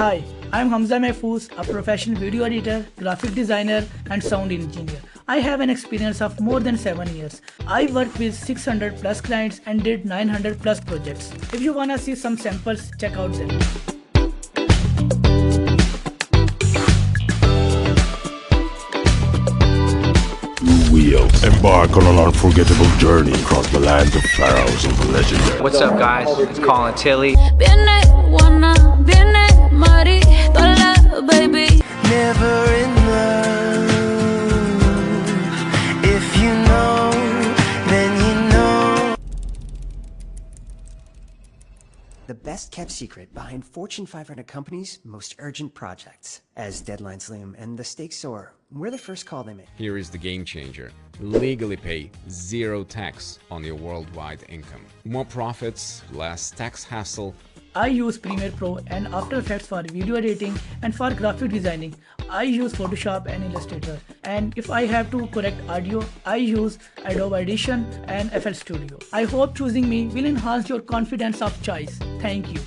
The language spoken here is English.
Hi, I'm Hamza Mahfouz, a professional video editor, graphic designer, and sound engineer. I have an experience of more than 7 years. I worked with 600 plus clients and did 900 plus projects. If you wanna see some samples, check out them. We'll embark on an unforgettable journey across the lands of pharaohs and the legendary. What's up, guys? It's Colin Tilley. Never in love. If you know, then you know. The best kept secret behind Fortune 500 companies' most urgent projects. As deadlines loom and the stakes soar, we're the first call they make. Here is the game changer. Legally pay zero tax on your worldwide income. More profits, less tax hassle. I use Premiere Pro and After Effects for video editing, and for graphic designing, I use Photoshop and Illustrator. And if I have to correct audio, I use Adobe Audition and FL Studio. I hope choosing me will enhance your confidence of choice. Thank you.